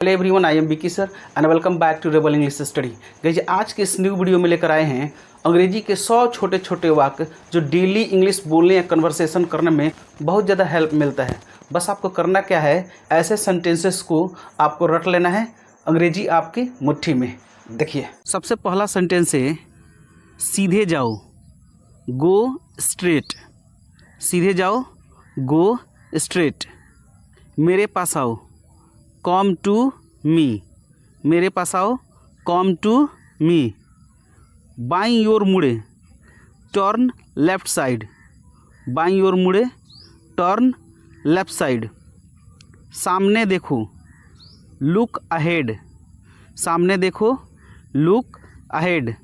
Hello everyone, I am Vicky sir and welcome back to rebel English study. Guys, आज के इस new video में लेकर आए हैं अंग्रेजी के 100 छोटे छोटे वाक्य जो डेली इंग्लिश बोलने या कन्वर्सेशन करने में बहुत ज़्यादा हेल्प मिलता है। बस आपको करना क्या है, ऐसे सेंटेंसेस को आपको रट लेना है, अंग्रेजी आपकी मुट्ठी में। देखिए, सबसे पहला सेंटेंस है सीधे जाओ, गो स्ट्रेट। सीधे जाओ, गो स्ट्रेट। मेरे पास आओ, कम टू मी। मेरे पास आओ, कम टू मी। बाईं ओर मुड़े, टर्न लेफ्ट साइड। बाईं ओर मुड़े, टर्न लेफ्ट साइड। सामने देखो, लुक अहेड। सामने देखो, लुक अहेड।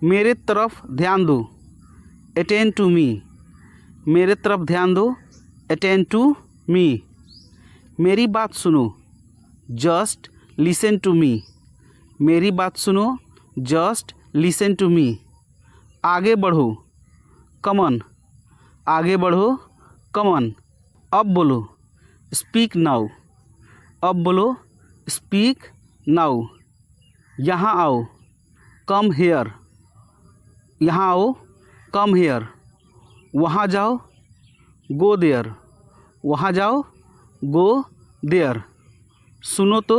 मेरे तरफ ध्यान दो, अटेंड टू मी। मेरे तरफ ध्यान दो, अटेंड टू मी। मेरी बात सुनो, जस्ट लिसन टू मी। मेरी बात सुनो, जस्ट लिसन टू मी। आगे बढ़ो, कमन। आगे बढ़ो, कमन। अब बोलो, स्पीक नाउ। अब बोलो, स्पीक नाउ। यहाँ आओ, कम हेयर। यहाँ आओ, कम हेयर। वहाँ जाओ, गो देयर। वहाँ जाओ, गो देयर। सुनो तो,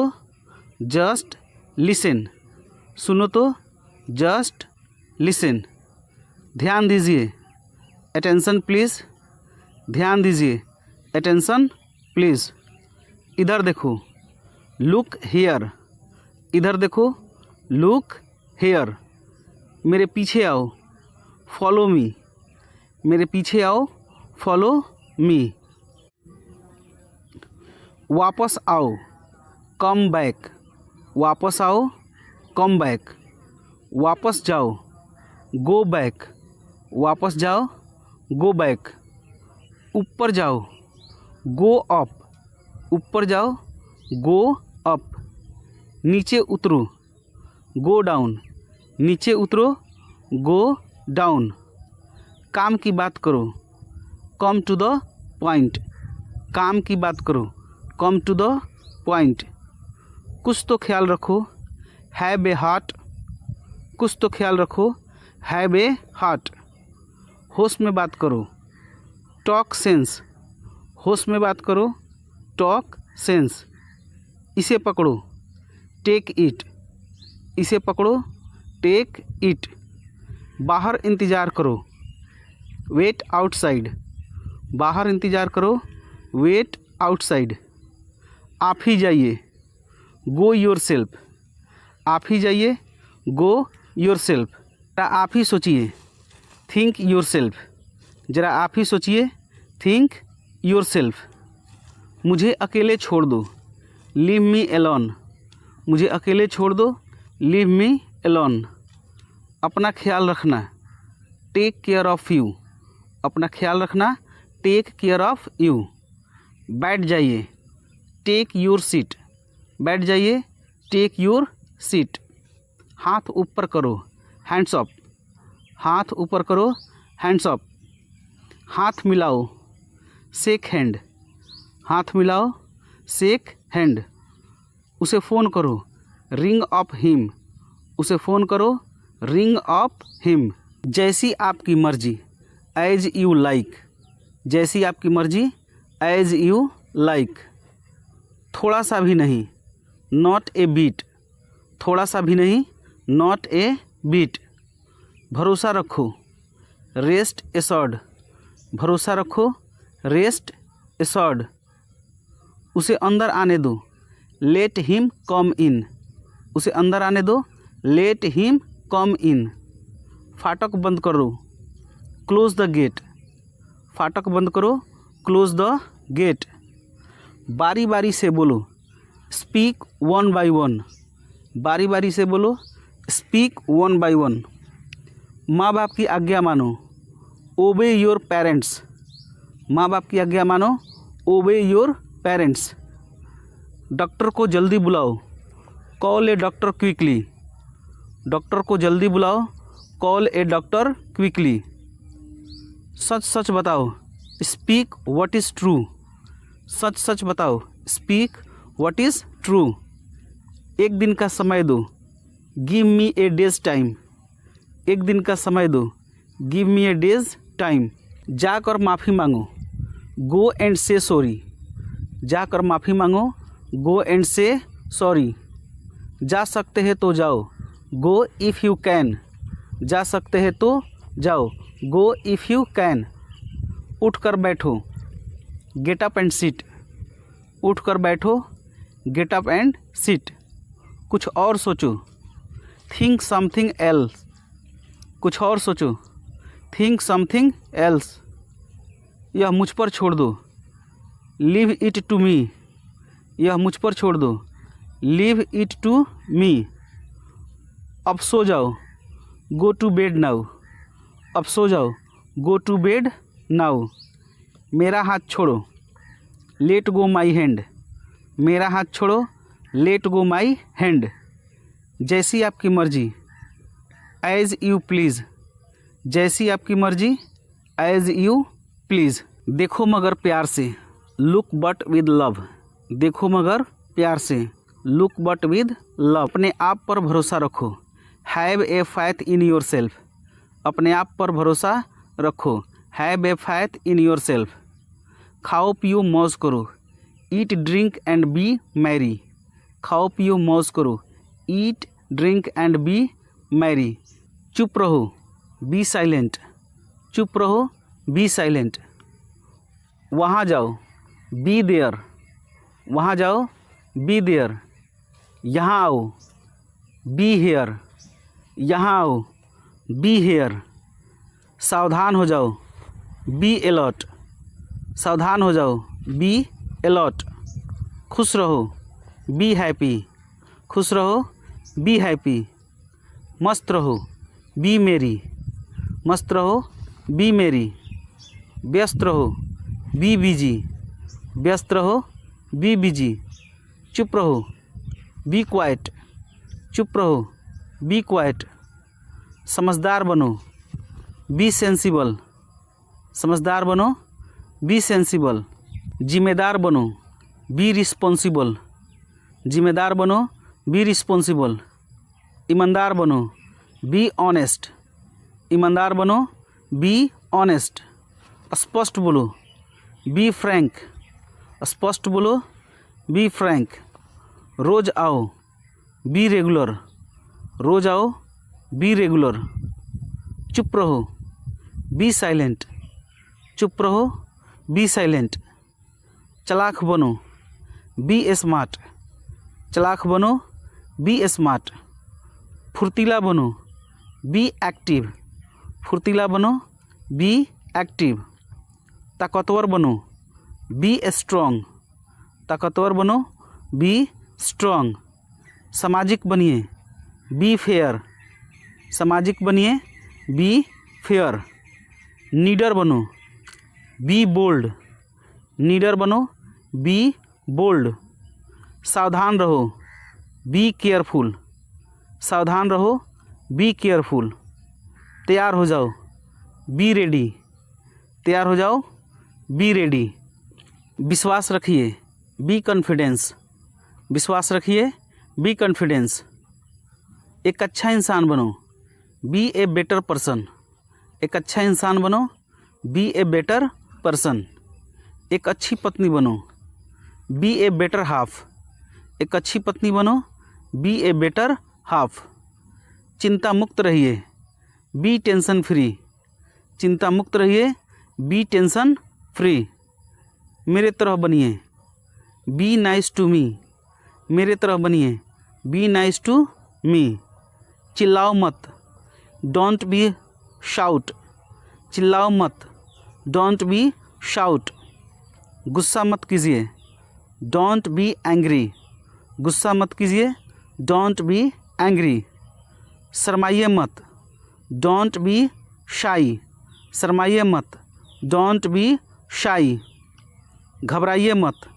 जस्ट लिसन। सुनो तो, जस्ट लिसन। ध्यान दीजिए, अटेंशन प्लीज़। ध्यान दीजिए, अटेंशन प्लीज़। इधर देखो, लुक हेयर। इधर देखो, लुक हेयर। मेरे पीछे आओ, फॉलो मी। मेरे पीछे आओ, फॉलो मी। वापस आओ, कम बैक। वापस आओ, कम बैक। वापस जाओ, गो बैक। वापस जाओ, गो बैक। ऊपर जाओ, गो अप। ऊपर जाओ, गो अप। नीचे उतरो, गो डाउन। नीचे उतरो, गो डाउन। काम की बात करो, कम टू द पॉइंट। काम की बात करो, कम टू द पॉइंट। कुछ तो ख्याल रखो, हैव ए हार्ट। कुछ तो ख्याल रखो, हैव ए हार्ट। होश में बात करो, टॉक सेंस। होश में बात करो, टॉक सेंस। इसे पकड़ो, टेक इट। इसे पकड़ो, टेक इट। बाहर इंतज़ार करो, वेट आउटसाइड। बाहर इंतज़ार करो, वेट आउटसाइड। आप ही जाइए, गो योर सेल्फ। आप ही जाइए, गो योर सेल्फ। जरा आप ही सोचिए, थिंक योर सेल्फ। ज़रा आप ही सोचिए, थिंक योर सेल्फ। मुझे अकेले छोड़ दो, लीव मी एलोन। मुझे अकेले छोड़ दो, लीव मी एलोन। अपना ख्याल रखना, टेक केयर ऑफ़ यू। अपना ख्याल रखना, टेक केयर ऑफ़ यू। बैठ जाइए, टेक योर सीट। बैठ जाइए, टेक योर सीट। हाथ ऊपर करो, हैंड्स अप। हाथ ऊपर करो, हैंड्स अप। हाथ मिलाओ, शेक हैंड। हाथ मिलाओ, शेक हैंड। उसे फ़ोन करो, रिंग अप हिम। उसे फ़ोन करो, रिंग अप हिम। जैसी आपकी मर्ज़ी, एज यू लाइक। जैसी आपकी मर्ज़ी, एज यू लाइक। थोड़ा सा भी नहीं, नॉट ए बीट। थोड़ा सा भी नहीं, नॉट ए बीट। भरोसा रखो, रेस्ट एश्योर्ड। भरोसा रखो, रेस्ट एश्योर्ड। उसे अंदर आने दो, लेट हिम कम इन। उसे अंदर आने दो, लेट हिम कम इन। फाटक बंद करो, क्लोज द गेट। फाटक बंद करो, क्लोज द गेट। बारी बारी से बोलो, स्पीक वन बाय वन। बारी बारी से बोलो, स्पीक वन बाय वन। माँ बाप की आज्ञा मानो, ओबे योर पेरेंट्स। माँ बाप की आज्ञा मानो, ओबे योर पेरेंट्स। डॉक्टर को जल्दी बुलाओ, कॉल ए डॉक्टर क्विकली। डॉक्टर को जल्दी बुलाओ, कॉल ए डॉक्टर क्विकली। सच सच बताओ, स्पीक व्हाट इज़ ट्रू। सच सच बताओ, स्पीक व्हाट इज़ ट्रू। एक दिन का समय दो, गिव मी ए डेज टाइम। एक दिन का समय दो, गिव मी ए डेज टाइम। जाकर माफ़ी मांगो, गो एंड से सॉरी। जाकर माफ़ी मांगो, गो एंड से सॉरी। जा सकते हैं तो जाओ, गो इफ़ यू कैन। जा सकते हैं तो जाओ, गो इफ़ यू कैन। उठ कर बैठो, गेट अप एंड सिट। उठ कर बैठो, गेट अप एंड सिट। कुछ और सोचो, थिंक समथिंग एल्स। कुछ और सोचो, थिंक समथिंग एल्स। यह मुझ पर छोड़ दो, लीव इट टू मी। यह मुझ पर छोड़ दो, लीव इट टू मी। अब सो जाओ, गो टू बेड नाउ। अब सो जाओ, गो टू बेड नाउ। मेरा हाथ छोड़ो, लेट गो माई हैंड। मेरा हाथ छोड़ो, लेट गो माई हैंड। जैसी आपकी मर्जी, एज यू प्लीज़। जैसी आपकी मर्जी, एज यू प्लीज़। देखो मगर प्यार से, लुक बट विद लव। देखो मगर प्यार से, लुक बट विद लव। अपने आप पर भरोसा रखो, have a faith in your self. अपने आप पर भरोसा रखो, have a faith in your self. खाओ पियो मौज करो, eat drink and B Mary. खाओ पियो मौज करो, eat drink and B Mary. चुप रहो, बी साइलेंट। चुप रहो, बी साइलेंट। वहाँ जाओ, बी देयर। वहाँ जाओ, बी देयर। यहाँ आओ, बी हेयर। यहाँ आओ, बी हेयर। सावधान हो जाओ, बी अलर्ट। सावधान हो जाओ, बी अलर्ट। खुश रहो, बी हैप्पी। खुश रहो, बी हैप्पी। मस्त रहो, बी मेरी। मस्त रहो, बी मेरी। व्यस्त रहो, बी बिजी। व्यस्त रहो, बी बिजी। चुप रहो, बी क्वाइट। चुप रहो, बी क्वाइट। समझदार बनो, बी सेंसिबल। समझदार बनो, बी सेंसिबल। जिम्मेदार बनो, बी रिस्पॉन्सिबल। जिम्मेदार बनो, बी रिस्पॉन्सिबल। ईमानदार बनो, बी ऑनेस्ट। ईमानदार बनो, बी ऑनेस्ट। स्पष्ट बोलो, बी फ्रैंक। स्पष्ट बोलो, बी फ्रैंक। रोज़ आओ, बी रेगुलर। रोज़ आओ, बी रेगुलर। चुप रहो, बी साइलेंट। चुप रहो, बी साइलेंट। चालाक बनो, बी स्मार्ट। चालाक बनो, बी स्मार्ट। फुर्तीला बनो, बी एक्टिव। फुर्तीला बनो, बी एक्टिव। ताकतवर बनो, बी स्ट्रॉन्ग। ताकतवर बनो, बी स्ट्रॉन्ग। सामाजिक बनिए, बी फेयर। सामाजिक बनिए, बी फेयर। नीडर बनो, बी बोल्ड। नीडर बनो, बी बोल्ड। सावधान रहो, बी केयरफुल। सावधान रहो, बी केयरफुल। तैयार हो जाओ, बी रेडी। तैयार हो जाओ, बी रेडी। विश्वास रखिए, बी कॉन्फिडेंस। विश्वास रखिए, बी कॉन्फिडेंस। एक अच्छा इंसान बनो, बी ए बेटर पर्सन। एक अच्छा इंसान बनो, बी ए बेटर पर्सन। एक अच्छी पत्नी बनो, बी ए बेटर हाफ। एक अच्छी पत्नी बनो, बी ए बेटर हाफ। चिंता मुक्त रहिए, बी टेंशन फ्री। चिंता मुक्त रहिए, बी टेंशन फ्री। मेरे तरह बनिए, बी नाइस टू मी। मेरे तरह बनिए, बी नाइस टू मी। चिल्लाओ मत, डोंट बी शाउट। चिल्लाओ मत, डोंट बी शाउट। गुस्सा मत कीजिए, डोंट बी एंग्री। गुस्सा मत कीजिए, डोंट बी एंग्री। शर्माइए मत, डोंट बी शाई। शर्माइए मत, डोंट बी शाई। घबराइए मत,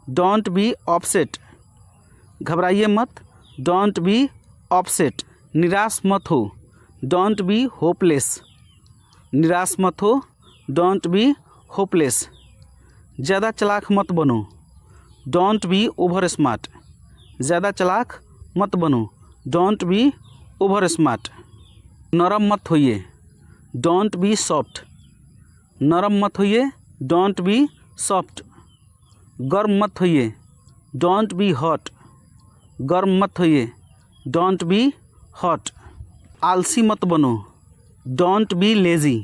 डोंट बी अपसेट। घबराइए मत, डोंट बी अपसेट। निराश मत हो, डोंट बी होपलेस। निराश मत हो, डोंट बी होपलेस। ज़्यादा चालाक मत बनो, डोंट बी ओवर स्मार्ट। ज़्यादा चालाक मत बनो, डोंट बी ओवर स्मार्ट। नरम मत होइए, डोंट बी सॉफ्ट, नरम मत होइए, डोंट बी सॉफ्ट। गर्म मत होइए, डोंट बी हॉट, गर्म मत होइए, डोंट बी हॉट। आलसी मत बनो, डोंट बी लेज़ी,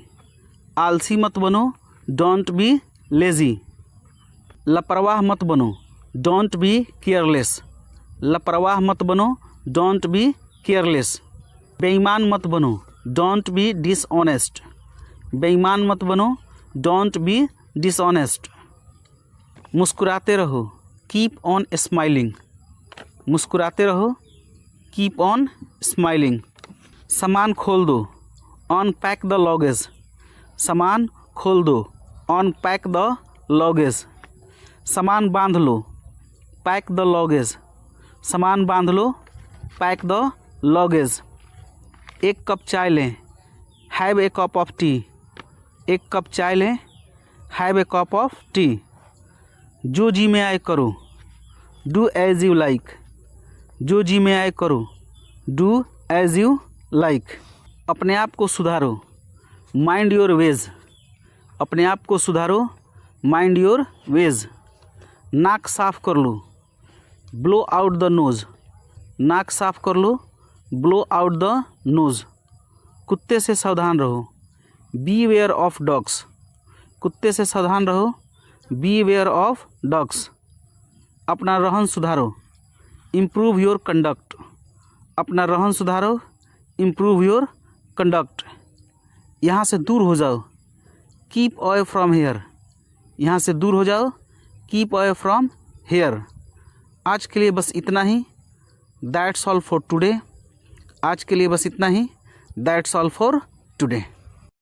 आलसी मत बनो, डोंट बी लेज़ी। लापरवाह मत बनो, डोंट बी केयरलेस, लापरवाह मत बनो, डोंट बी केयरलेस। बेईमान मत बनो, डोंट बी डिसऑनेस्ट, बेईमान मत बनो, डोंट बी डिसऑनेस्ट। मुस्कुराते रहो, कीप ऑन स्माइलिंग, मुस्कुराते रहो, कीप ऑन स्माइलिंग। सामान खोल दो, अनपैक द लगेज, सामान खोल दो, अनपैक द लगेज। सामान बांध लो, पैक द लगेज, सामान बांध लो, पैक द लगेज। एक कप चाय लें, have a cup of T, एक कप चाय लें, have a cup of T. जो जी में आए करो, डू एज यू लाइक, जो जी में आए करो, डू एज यू लाइक। अपने आप को सुधारो, माइंड योर वेज, अपने आप को सुधारो, माइंड योर वेज। नाक साफ कर लो, ब्लो आउट द नोज़, नाक साफ कर लो, ब्लो आउट द नोज़। कुत्ते से सावधान रहो, बी वेयर ऑफ डॉग्स, कुत्ते से सावधान रहो, बी वेयर ऑफ डॉग्स। अपना रहन सुधारो, इम्प्रूव योर कंडक्ट, अपना रहन सुधारो, इम्प्रूव योर कंडक्ट। यहाँ से दूर हो जाओ, कीप अवे फ्रॉम हेयर, यहाँ से दूर हो जाओ, कीप अवे फ्रॉम हेयर। आज के लिए बस इतना ही, दैट्स ऑल फॉर टुडे, आज के लिए बस इतना ही, दैट्स ऑल फॉर टुडे।